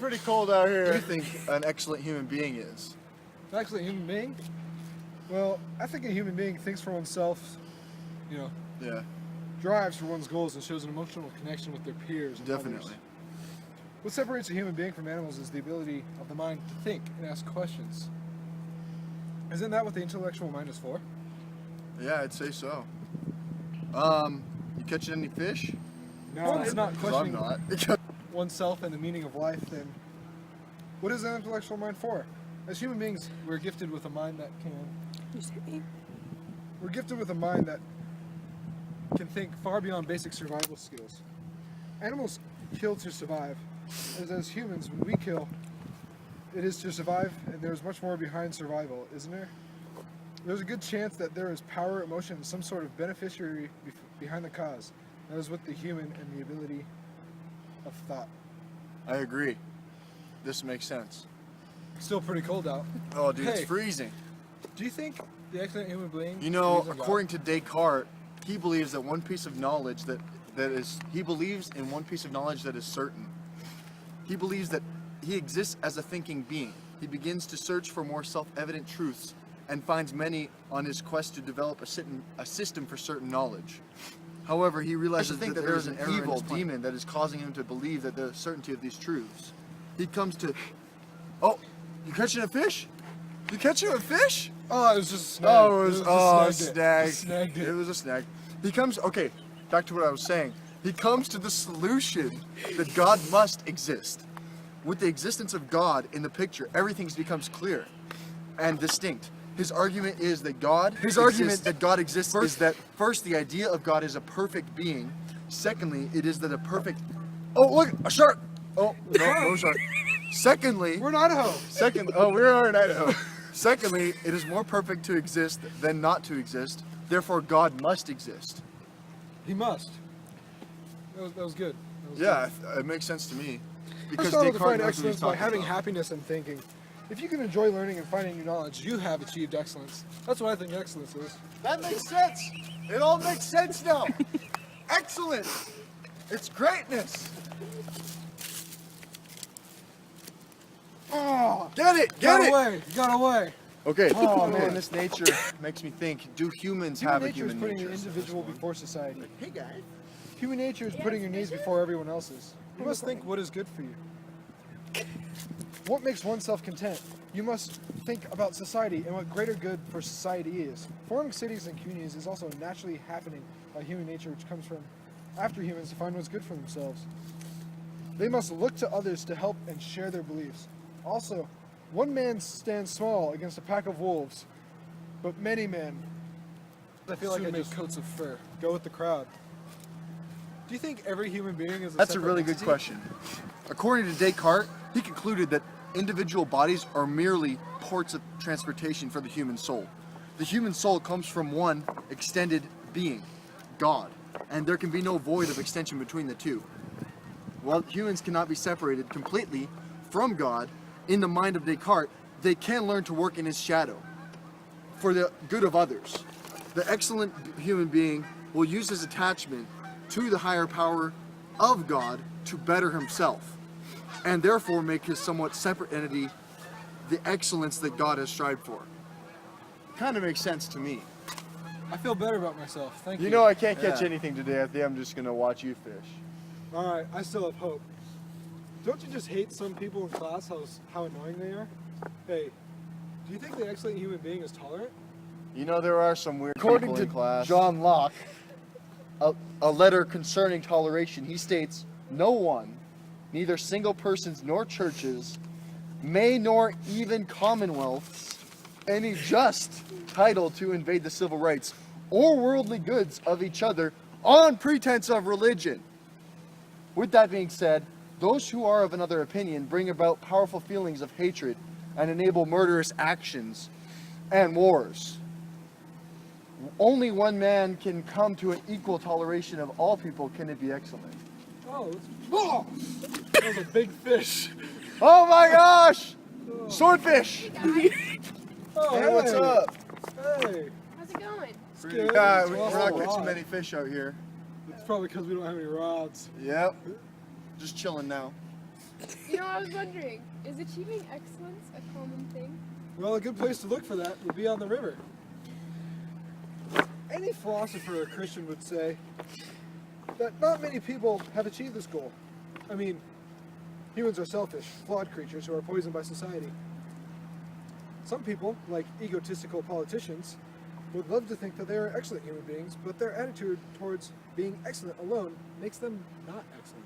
pretty cold out here. What do you think an excellent human being is? An excellent human being? Well, I think a human being thinks for oneself, you know, Yeah, drives for one's goals and shows an emotional connection with their peers and definitely. others. What separates a human being from animals is the ability of the mind to think and ask questions. Isn't that what the intellectual mind is for? Yeah, I'd say so. You catching any fish? No, it's not 'Cause I'm questioning not. oneself and the meaning of life, then what is the intellectual mind for? As human beings, we're gifted with a mind that can... You say me? We're gifted with a mind that can think far beyond basic survival skills. Animals kill to survive. As humans, when we kill, it is to survive, and there's much more behind survival, isn't there? There's a good chance that there is power, emotion, some sort of beneficiary behind the cause. That is with the human and the ability of thought. I agree. This makes sense. It's still pretty cold out. Oh, dude, it's Hey. freezing. Do you think the excellent human being... You know, believes in God? according to Descartes, he believes that one piece of knowledge he believes in one piece of knowledge that is certain. He believes that he exists as a thinking being. He begins to search for more self-evident truths and finds many on his quest to develop a system for certain knowledge. However, he realizes that there is an evil demon that is causing him to believe that the certainty of these truths. He comes to... Oh, you catching a fish? You catching a fish? Oh, it was just a snag. Oh, it was just a snag. Just snagged it. It was a snag. He comes, okay, back to what I was saying. He comes to the solution that God must exist. With the existence of God in the picture, everything becomes clear and distinct. His argument is that God exists is that first, the idea of God is a perfect being. Secondly, it is that a perfect... Oh, look, a shark! Oh, no shark. Secondly... We're in Idaho. We are in Idaho. Secondly, it is more perfect to exist than not to exist. Therefore, God must exist. He must. That was good. That was Yeah, it makes sense to me. Because Aristotle Descartes defined knows what excellence he's by talking having about. happiness and thinking. If you can enjoy learning and finding new knowledge, you have achieved excellence. That's what I think excellence is. That makes sense. It all makes sense now. Excellent. It's greatness. Oh, Get it. got away. You got away. Okay. Oh, man, man. this nature makes me think, do humans Human have a nature is human putting nature? an individual before society. Hey guys. Human nature is putting your needs before everyone else's. You must think what is good for you. What makes oneself content? You must think about society and what greater good for society is. Forming cities and communities is also naturally happening by human nature, which comes from after humans to find what's good for themselves. They must look to others to help and share their beliefs. Also, one man stands small against a pack of wolves, but many men, I feel like I make coats of fur, go with the crowd. Do you think every human being is That's a separate really good entity? question. According to Descartes, he concluded that individual bodies are merely ports of transportation for the human soul. The human soul comes from one extended being, God, and there can be no void of extension between the two. While humans cannot be separated completely from God, in the mind of Descartes, they can learn to work in his shadow for the good of others. The excellent human being will use his attachment to the higher power of God to better himself, and therefore make his somewhat separate entity the excellence that God has strived for. Kind of makes sense to me. I feel better about myself. Thank you. You know I can't catch Yeah. anything today. I think I'm just gonna watch you fish. All right, I still have hope. Don't you just hate some people in class? How annoying they are. Hey, do you think the excellent human being is tolerant? You know there are some weird According people to in class. John Locke, a letter concerning toleration, he states, "No one, neither single persons nor churches, may nor even commonwealths, any just title to invade the civil rights or worldly goods of each other on pretense of religion." With that being said, those who are of another opinion bring about powerful feelings of hatred and enable murderous actions and wars. Only one man can come to an equal toleration of all people. Can it be excellent? Oh, that was a big fish. Oh my gosh! Swordfish! Oh, Hey, what's up? Hey, How's it going? it's good. Yeah, It's we're lost not a catching lot. many fish out here. It's probably because we don't have any rods. Yep. Just chilling now. You know, I was wondering, is achieving excellence a common thing? Well, a good place to look for that would be on the river. Any philosopher or Christian would say that not many people have achieved this goal. I mean, humans are selfish, flawed creatures who are poisoned by society. Some people, like egotistical politicians, would love to think that they are excellent human beings, but their attitude towards being excellent alone makes them not excellent.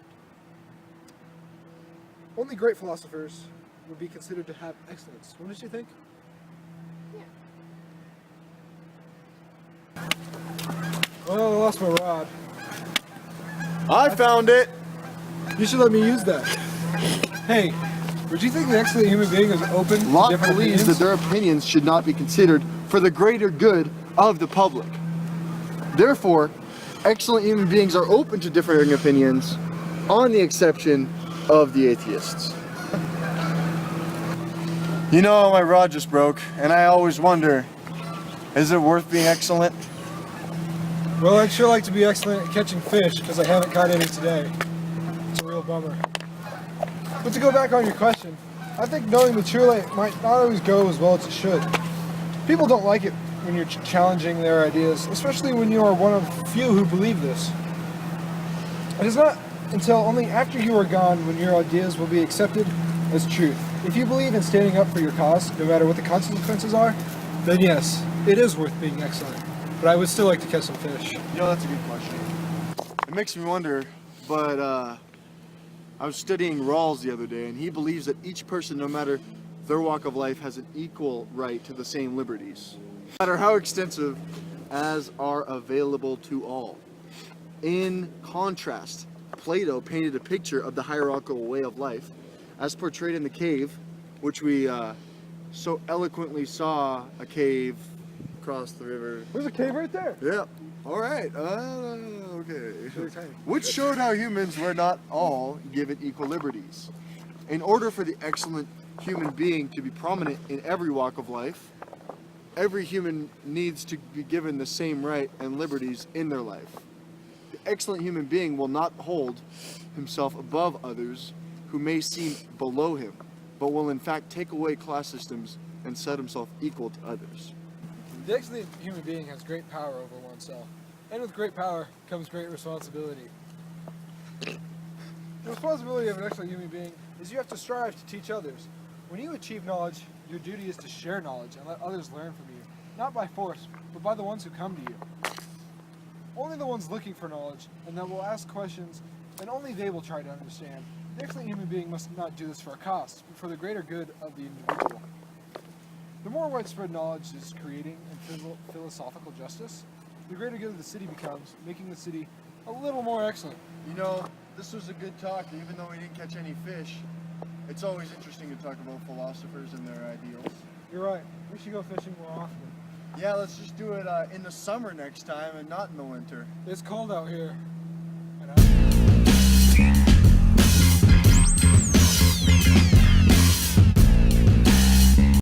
Only great philosophers would be considered to have excellence. Wouldn't you think? Well, I lost my rod. I found it. You should let me use that. Hey, would you think an excellent human being is open to Locke different believes that opinions? their opinions should not be considered for the greater good of the public. Therefore, excellent human beings are open to differing opinions, on the exception of the atheists. You know, my rod just broke, and I always wonder, is it worth being excellent? Well, I'd sure like to be excellent at catching fish because I haven't caught any today. It's a real bummer. But to go back on your question, I think knowing the true light might not always go as well as it should. People don't like it when you're challenging their ideas, especially when you are one of few who believe this. It is not until only after you are gone when your ideas will be accepted as truth. If you believe in standing up for your cause, no matter what the consequences are, then yes, it is worth being excellent. But I would still like to catch some fish. You know, that's a good question. It makes me wonder, but I was studying Rawls the other day, and he believes that each person, no matter their walk of life, has an equal right to the same liberties, no matter how extensive as are available to all. In contrast, Plato painted a picture of the hierarchical way of life, as portrayed in the cave, which we so eloquently saw a cave across the river. There's a cave right there. Yeah. All right. Okay. Very tiny. Which showed how humans were not all given equal liberties. In order for the excellent human being to be prominent in every walk of life, every human needs to be given the same right and liberties in their life. The excellent human being will not hold himself above others who may seem below him, but will in fact take away class systems and set himself equal to others. The excellent human being has great power over oneself, and with great power comes great responsibility. The responsibility of an excellent human being is you have to strive to teach others. When you achieve knowledge, your duty is to share knowledge and let others learn from you, not by force, but by the ones who come to you. Only the ones looking for knowledge and that will ask questions, and only they will try to understand. The excellent human being must not do this for a cost, but for the greater good of the individual. The more widespread knowledge is creating in philosophical justice, the greater good of the city becomes, making the city a little more excellent. You know, this was a good talk, even though we didn't catch any fish. It's always interesting to talk about philosophers and their ideals. You're right. We should go fishing more often. Yeah, let's just do it in the summer next time and not in the winter. It's cold out here.